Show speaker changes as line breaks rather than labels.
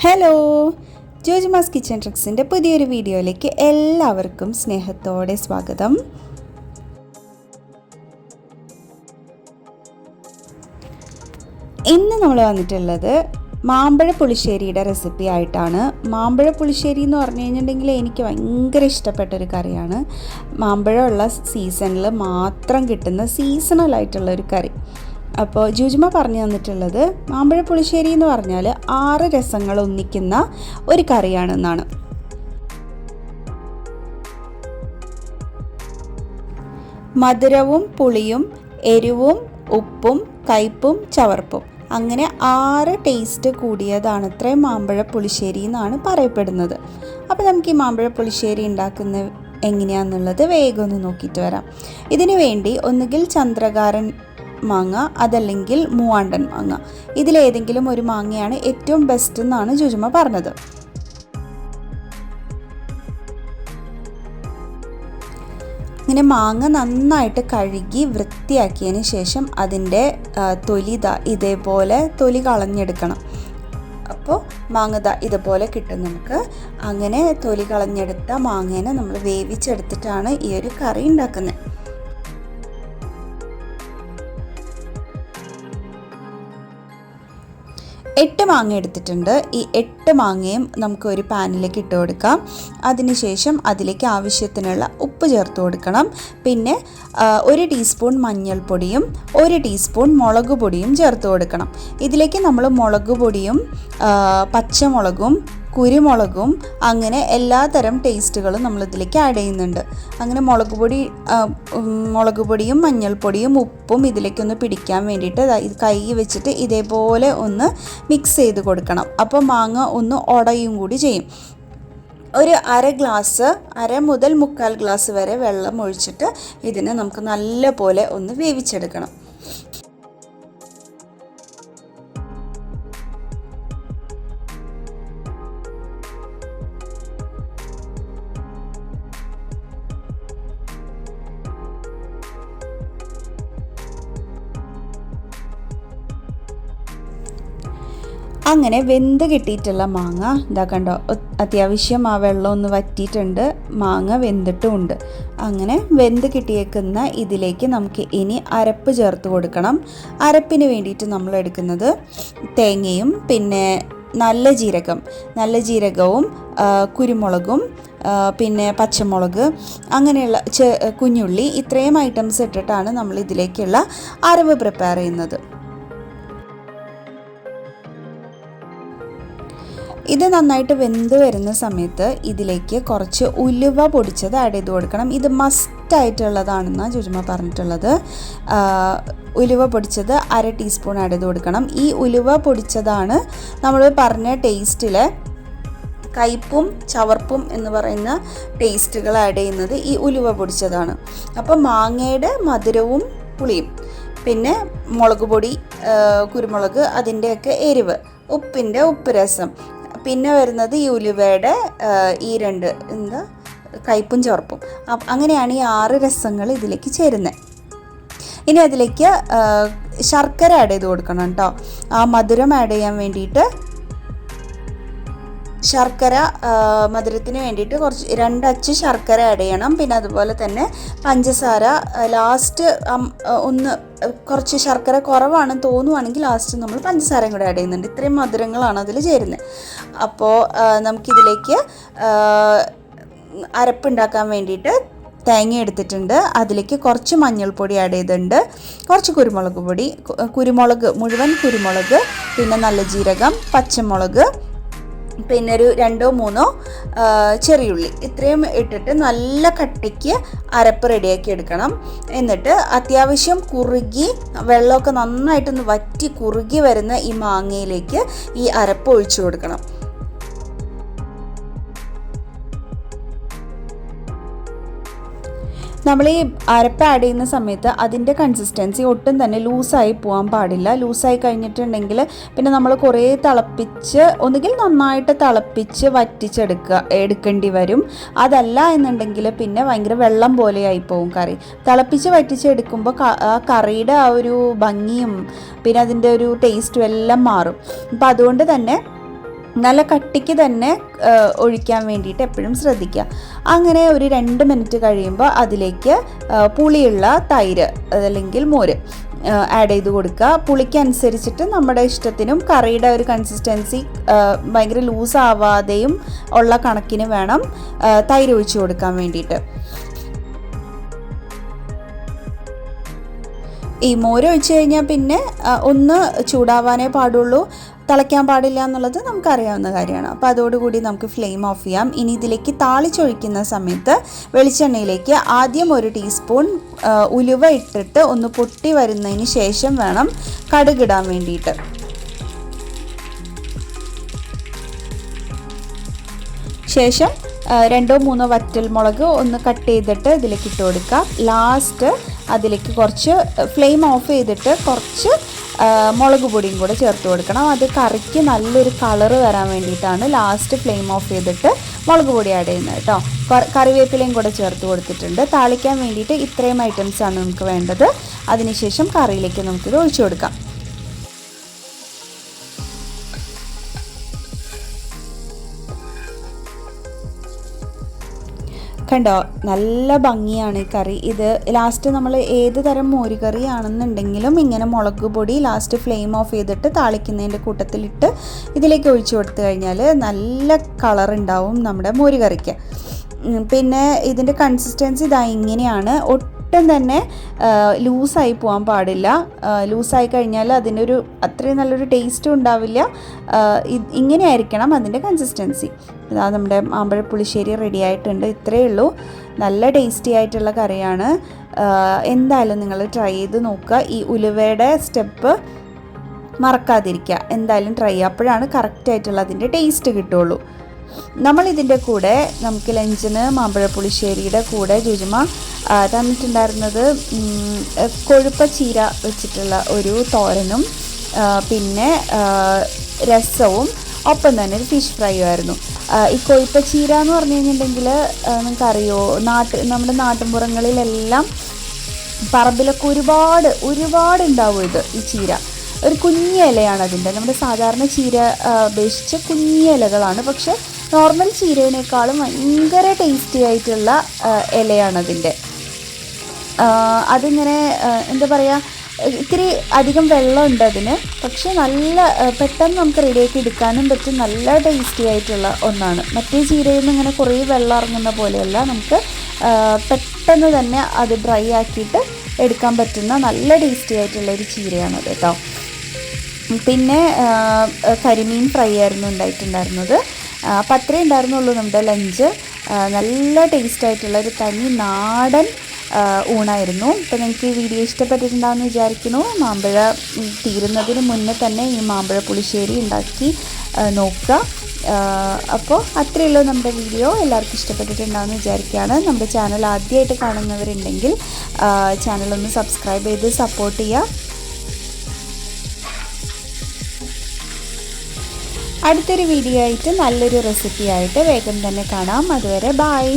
Hello, ജോജിമാസ് kitchen ട്രിക്സിൻ്റെ പുതിയൊരു വീഡിയോയിലേക്ക് എല്ലാവർക്കും സ്നേഹത്തോടെ സ്വാഗതം. ഇന്ന് നമ്മൾ വന്നിട്ടുള്ളത് മാമ്പഴ പുളിശ്ശേരിയുടെ റെസിപ്പി ആയിട്ടാണ്. മാമ്പഴ പുളിശ്ശേരി എന്ന് പറഞ്ഞു കഴിഞ്ഞിട്ടുണ്ടെങ്കിൽ എനിക്ക് ഭയങ്കര ഇഷ്ടപ്പെട്ടൊരു കറിയാണ്. മാമ്പഴമുള്ള സീസണിൽ മാത്രം കിട്ടുന്ന സീസണലായിട്ടുള്ളൊരു കറി. അപ്പോൾ ജൂജുമ പറഞ്ഞു തന്നിട്ടുള്ളത് മാമ്പഴ പുളിശ്ശേരി എന്ന് പറഞ്ഞാൽ 6 രസങ്ങൾ ഒന്നിക്കുന്ന ഒരു കറിയാണെന്നാണ്. മധുരവും പുളിയും എരിവും ഉപ്പും കയ്പും ചവർപ്പും അങ്ങനെ 6 ടേസ്റ്റ് കൂടിയതാണ് ഇത്രയും മാമ്പഴ പുളിശ്ശേരി എന്നാണ് പറയപ്പെടുന്നത്. അപ്പോൾ നമുക്ക് ഈ മാമ്പഴ പുളിശ്ശേരി ഉണ്ടാക്കുന്ന എങ്ങനെയാണെന്നുള്ളത് വേഗം ഒന്ന് നോക്കിയിട്ട് വരാം. ഇതിനു വേണ്ടി ഒന്നുകിൽ ചന്ദ്രകാരൻ മാങ്ങ, അതല്ലെങ്കിൽ മൂവാണ്ടൻ മാങ്ങ, ഇതിലേതെങ്കിലും ഒരു മാങ്ങയാണ് ഏറ്റവും ബെസ്റ്റ് എന്നാണ് ജുജുമ പറഞ്ഞത്. ഇങ്ങനെ മാങ്ങ നന്നായിട്ട് കഴുകി വൃത്തിയാക്കിയതിന് ശേഷം അതിൻ്റെ തൊലി ഇതേപോലെ തൊലി കളഞ്ഞെടുക്കണം. അപ്പോൾ മാങ്ങ ഇതുപോലെ കിട്ടും നമുക്ക്. അങ്ങനെ തൊലി കളഞ്ഞെടുത്ത മാങ്ങേനെ നമ്മൾ വേവിച്ചെടുത്തിട്ടാണ് ഈ ഒരു കറി ഉണ്ടാക്കുന്നത്. 8 മാങ്ങ എടുത്തിട്ടുണ്ട്. ഈ 8 മാങ്ങയും നമുക്ക് ഒരു പാനിലേക്ക് ഇട്ട് കൊടുക്കാം. അതിനുശേഷം അതിലേക്ക് ആവശ്യത്തിനുള്ള ഉപ്പ് ചേർത്ത് കൊടുക്കണം. പിന്നെ 1 ടീസ്പൂൺ മഞ്ഞൾപ്പൊടിയും 1 ടീസ്പൂൺ മുളക് പൊടിയും ചേർത്ത് കൊടുക്കണം. ഇതിലേക്ക് നമ്മൾ മുളക് പൊടിയും പച്ചമുളകും കുരുമുളകും അങ്ങനെ എല്ലാ തരം ടേസ്റ്റുകളും നമ്മളിതിലേക്ക് ആഡ് ചെയ്യുന്നുണ്ട്. അങ്ങനെ മുളക് പൊടിയും മഞ്ഞൾപ്പൊടിയും ഉപ്പും ഇതിലേക്കൊന്ന് പിടിക്കാൻ വേണ്ടിയിട്ട് ഇത് കൈ വെച്ചിട്ട് ഇതേപോലെ ഒന്ന് മിക്സ് ചെയ്ത് കൊടുക്കണം. അപ്പോൾ മാങ്ങ ഒന്ന് ഉടയും കൂടി ചെയ്യും. ഒരു അര മുതൽ 1/4 ഗ്ലാസ് വരെ വെള്ളം ഒഴിച്ചിട്ട് ഇതിനെ നമുക്ക് നല്ല പോലെ ഒന്ന് വേവിച്ചെടുക്കണം. അങ്ങനെ വെന്ത് കിട്ടിയിട്ടുള്ള മാങ്ങ ഇതാ കണ്ടോ, അത്യാവശ്യം ആ വെള്ളം ഒന്ന് വറ്റിയിട്ടുണ്ട്, മാങ്ങ വെന്തിട്ടുമുണ്ട്. അങ്ങനെ വെന്ത് കിട്ടിയേക്കുന്ന ഇതിലേക്ക് നമുക്ക് ഇനി അരപ്പ് ചേർത്ത് കൊടുക്കണം. അരപ്പിന് വേണ്ടിയിട്ട് നമ്മൾ എടുക്കുന്നത് തേങ്ങയും പിന്നെ നല്ല ജീരകവും കുരുമുളകും പിന്നെ പച്ചമുളക് അങ്ങനെയുള്ള കുഞ്ഞുള്ളി, ഇത്രയും ഐറ്റംസ് ഇട്ടിട്ടാണ് നമ്മൾ ഇതിലേക്കുള്ള അരവ് പ്രിപ്പയർ ചെയ്യുന്നത്. ഇത് നന്നായിട്ട് വെന്ത് വരുന്ന സമയത്ത് ഇതിലേക്ക് കുറച്ച് ഉലുവ പൊടിച്ചത് ആഡ് ചെയ്ത് കൊടുക്കണം. ഇത് മസ്റ്റായിട്ടുള്ളതാണെന്നാണ് ജുജുമ പറഞ്ഞിട്ടുള്ളത്. ഉലുവ പൊടിച്ചത് 1/2 ടീസ്പൂൺ ആഡ് ചെയ്ത് കൊടുക്കണം. ഈ ഉലുവ പൊടിച്ചതാണ് നമ്മൾ പറഞ്ഞ ടേസ്റ്റിൽ കയ്പും ചവർപ്പും എന്ന് പറയുന്ന ടേസ്റ്റുകൾ ആഡ് ചെയ്യുന്നത് ഈ ഉലുവ പൊടിച്ചതാണ്. അപ്പോൾ മാങ്ങയുടെ മധുരവും പുളിയും, പിന്നെ മുളക് പൊടി കുരുമുളക് അതിൻ്റെയൊക്കെ എരിവ്, ഉപ്പ് രസം, പിന്നെ വരുന്നത് ഈ ഉലുവയുടെ ഈ 2 കയ്പും ചവർപ്പും. അങ്ങനെയാണ് ഈ 6 രസങ്ങൾ ഇതിലേക്ക് ചേരുന്നത്. ഇനി അതിലേക്ക് ശർക്കര ആഡ് ചെയ്ത് കൊടുക്കണം കേട്ടോ. ആ മധുരം ആഡ് ചെയ്യാൻ വേണ്ടിയിട്ട് മധുരത്തിന് വേണ്ടിയിട്ട് 2 അച്ച് ശർക്കര ആഡ് ചെയ്യണം. പിന്നെ അതുപോലെ തന്നെ പഞ്ചസാര ലാസ്റ്റ് കുറച്ച് ശർക്കര കുറവാണെന്ന് തോന്നുവാണെങ്കിൽ ലാസ്റ്റ് നമ്മൾ പഞ്ചസാരയും കൂടെ ആഡ് ചെയ്യുന്നുണ്ട്. ഇത്രയും മധുരങ്ങളാണ് അതിൽ ചേരുന്നത്. അപ്പോൾ നമുക്കിതിലേക്ക് അരപ്പുണ്ടാക്കാൻ വേണ്ടിയിട്ട് തേങ്ങ എടുത്തിട്ടുണ്ട്. അതിലേക്ക് കുറച്ച് മഞ്ഞൾപ്പൊടി ആഡ് ചെയ്തിട്ടുണ്ട്, കുറച്ച് മുഴുവൻ കുരുമുളക്, പിന്നെ നല്ല ജീരകം, പച്ചമുളക്, പിന്നെ ഒരു 2-3 ചെറിയുള്ളി, ഇത്രയും ഇട്ടിട്ട് നല്ല കട്ടിക്ക് അരപ്പ് റെഡിയാക്കി എടുക്കണം. എന്നിട്ട് അത്യാവശ്യം കുറുകി വെള്ളമൊക്കെ നന്നായിട്ടൊന്ന് വറ്റി കുറുകി വരുന്ന ഈ മാങ്ങയിലേക്ക് ഈ അരപ്പ് ഒഴിച്ചു കൊടുക്കണം. നമ്മൾ ഈ അരപ്പ് ആഡ് ചെയ്യുന്ന സമയത്ത് അതിൻ്റെ കൺസിസ്റ്റൻസി ഒട്ടും തന്നെ ലൂസായി പോകാൻ പാടില്ല. ലൂസായി കഴിഞ്ഞിട്ടുണ്ടെങ്കിൽ പിന്നെ നമ്മൾ കുറേ ഒന്നുകിൽ നന്നായിട്ട് എടുക്കേണ്ടി വരും. അതല്ല എന്നുണ്ടെങ്കിൽ പിന്നെ ഭയങ്കര വെള്ളം പോലെയായി പോകും കറി. വറ്റിച്ചെടുക്കുമ്പോൾ ആ കറിയുടെ ആ ഒരു ഭംഗിയും പിന്നെ അതിൻ്റെ ഒരു ടേസ്റ്റും എല്ലാം മാറും. അപ്പോൾ അതുകൊണ്ട് തന്നെ നല്ല കട്ടിക്ക് തന്നെ ഒഴിക്കാൻ വേണ്ടിയിട്ട് എപ്പോഴും ശ്രദ്ധിക്കുക. അങ്ങനെ ഒരു 2 മിനിറ്റ് കഴിയുമ്പോൾ അതിലേക്ക് പുളിയുള്ള തൈര് അല്ലെങ്കിൽ മോര് ആഡ് ചെയ്ത് കൊടുക്കുക. പുളിക്കനുസരിച്ചിട്ട് നമ്മുടെ ഇഷ്ടത്തിനും കറിയുടെ ഒരു കൺസിസ്റ്റൻസി ഭയങ്കര ലൂസ് ആവാതെയും ഉള്ള കണക്കിന് വേണം തൈര് ഒഴിച്ച് കൊടുക്കാൻ വേണ്ടിയിട്ട്. ഈ മോര് ഒഴിച്ച് കഴിഞ്ഞാൽ പിന്നെ ഒന്ന് ചൂടാവാനേ പാടുള്ളൂ, തിളയ്ക്കാൻ പാടില്ല എന്നുള്ളത് നമുക്കറിയാവുന്ന കാര്യമാണ്. അപ്പോൾ അതോടുകൂടി നമുക്ക് ഫ്ലെയിം ഓഫ് ചെയ്യാം. ഇനി ഇതിലേക്ക് താളിച്ചൊഴിക്കുന്ന സമയത്ത് വെളിച്ചെണ്ണയിലേക്ക് ആദ്യം 1 ടീസ്പൂൺ ഉലുവ ഇട്ടിട്ട് ഒന്ന് പൊട്ടി വരുന്നതിന് ശേഷം വേണം കടുകിടാൻ വേണ്ടിയിട്ട്. ശേഷം 2-3 വറ്റൽമുളക് ഒന്ന് കട്ട് ചെയ്തിട്ട് ഇതിലേക്ക് ഇട്ട് കൊടുക്കുക. ലാസ്റ്റ് അതിലേക്ക് കുറച്ച് ഫ്ലെയിം ഓഫ് ചെയ്തിട്ട് കുറച്ച് മുളക് പൊടിയും കൂടെ ചേർത്ത് കൊടുക്കണം. അത് കറിക്ക് നല്ലൊരു കളറ് വരാൻ വേണ്ടിയിട്ടാണ് ലാസ്റ്റ് ഫ്ലെയിം ഓഫ് ചെയ്തിട്ട് മുളക് പൊടി ആഡ് ചെയ്യുന്നത് കേട്ടോ. കറിവേപ്പിലയും കൂടെ ചേർത്ത് കൊടുത്തിട്ടുണ്ട്. താളിക്കാൻ വേണ്ടിയിട്ട് ഇത്രയും ഐറ്റംസാണ് നമുക്ക് വേണ്ടത്. അതിനുശേഷം കറിയിലേക്ക് നമുക്കിത് ഒഴിച്ചു കൊടുക്കാം. കണ്ടോ, നല്ല ഭംഗിയാണ് ഈ കറി. ഇത് ലാസ്റ്റ് നമ്മൾ ഏത് തരം മോരുകറി ആണെന്നുണ്ടെങ്കിലും ഇങ്ങനെ മുളക് പൊടി ലാസ്റ്റ് ഫ്ലെയിം ഓഫ് ചെയ്തിട്ട് താളിക്കുന്നതിൻ്റെ കൂട്ടത്തിലിട്ട് ഇതിലേക്ക് ഒഴിച്ചു കൊടുത്തു കഴിഞ്ഞാൽ നല്ല കളർ ഉണ്ടാവും നമ്മുടെ മോരുകറിക്ക്. പിന്നെ ഇതിൻ്റെ കൺസിസ്റ്റൻസി ഇതാ ഇങ്ങനെയാണ്. ഒട്ടും തന്നെ ലൂസായി പോകാൻ പാടില്ല. ലൂസായി കഴിഞ്ഞാൽ അതിനൊരു അത്രയും നല്ലൊരു ടേസ്റ്റും ഉണ്ടാവില്ല. ഇങ്ങനെ ആയിരിക്കണം അതിൻ്റെ കൺസിസ്റ്റൻസി. ഇതാ നമ്മുടെ മാമ്പഴ പുളിശ്ശേരി റെഡി ആയിട്ടുണ്ട്. ഇത്രയേ ഉള്ളൂ. നല്ല ടേസ്റ്റി ആയിട്ടുള്ള കറിയാണ്. എന്തായാലും നിങ്ങൾ ട്രൈ ചെയ്ത് നോക്കുക. ഈ ഉലുവയുടെ സ്റ്റെപ്പ് മറക്കാതിരിക്കുക. എന്തായാലും ട്രൈ ചെയ്യുക. അപ്പോഴാണ് കറക്റ്റായിട്ടുള്ള അതിൻ്റെ ടേസ്റ്റ് കിട്ടുള്ളൂ. നമ്മളിതിൻ്റെ കൂടെ നമുക്ക് ലഞ്ചിന് മാമ്പഴ പുളിശ്ശേരിയുടെ കൂടെ ജുജുമ തന്നിട്ടുണ്ടായിരുന്നത് കൊഴുപ്പ ചീര വെച്ചിട്ടുള്ള ഒരു തോരനും പിന്നെ രസവും ഒപ്പം തന്നെ ഒരു ഫിഷ് ഫ്രൈയും ആയിരുന്നു. ഈ കൊഴുപ്പ ചീര എന്ന് പറഞ്ഞു കഴിഞ്ഞിട്ടുണ്ടെങ്കിൽ നിങ്ങൾക്കറിയോ, നമ്മുടെ നാട്ടിൻപുറങ്ങളിലെല്ലാം പറമ്പിലൊക്കെ ഒരുപാട് ഉണ്ടാവും ഈ ചീര. ഒരു കുഞ്ഞ ഇലയാണ് അതിൻ്റെ. നമ്മുടെ സാധാരണ ചീര അപേക്ഷിച്ച് കുഞ്ഞ ഇലകളാണ്. പക്ഷെ നോർമൽ ചീരേനേക്കാളും ഭയങ്കര ടേസ്റ്റി ആയിട്ടുള്ള ഇലയാണതിൻ്റെ. അതിങ്ങനെ എന്താ പറയുക, ഇത്തിരി അധികം വെള്ളമുണ്ട് അതിന്. പക്ഷെ നല്ല പെട്ടെന്ന് നമുക്ക് റെഡിയാക്കി എടുക്കാനും പറ്റും. നല്ല ടേസ്റ്റി ആയിട്ടുള്ള ഒന്നാണ്. മറ്റേ ചീരയിൽ നിന്ന് ഇങ്ങനെ കുറേ വെള്ളം ഇറങ്ങുന്ന പോലെയല്ല, നമുക്ക് പെട്ടെന്ന് തന്നെ അത് ഡ്രൈ ആക്കിയിട്ട് എടുക്കാൻ പറ്റുന്ന നല്ല ടേസ്റ്റി ആയിട്ടുള്ളൊരു ചീരയാണത് കേട്ടോ. പിന്നെ കരിമീൻ ഫ്രൈ ആയിരുന്നു ഉണ്ടായിട്ടുണ്ടായിരുന്നത്. അപ്പം അത്രേ ഉണ്ടായിരുന്നുള്ളൂ നമ്മുടെ ലഞ്ച്. നല്ല ടേസ്റ്റായിട്ടുള്ള ഒരു തനി നാടൻ ഊണായിരുന്നു. അപ്പോൾ നിങ്ങൾക്ക് ഈ വീഡിയോ ഇഷ്ടപ്പെട്ടിട്ടുണ്ടാകുമെന്ന് വിചാരിക്കുന്നു. മാമ്പഴ തീരുന്നതിന് മുന്നേ തന്നെ ഈ മാമ്പഴ പുളിശ്ശേരി ഉണ്ടാക്കി നോക്കുക. അപ്പോൾ അത്രയേ ഉള്ളൂ നമ്മുടെ വീഡിയോ. എല്ലാവർക്കും ഇഷ്ടപ്പെട്ടിട്ടുണ്ടാകുമെന്ന് വിചാരിക്കുകയാണ്. നമ്മുടെ ചാനൽ ആദ്യമായിട്ട് കാണുന്നവരുണ്ടെങ്കിൽ ചാനലൊന്ന് സബ്സ്ക്രൈബ് ചെയ്ത് സപ്പോർട്ട് ചെയ്യുക. അടുത്തൊരു വീഡിയോ ആയിട്ട് നല്ലൊരു റെസിപ്പി ആയിട്ട് വേഗം തന്നെ കാണാം. അതുവരെ ബൈ.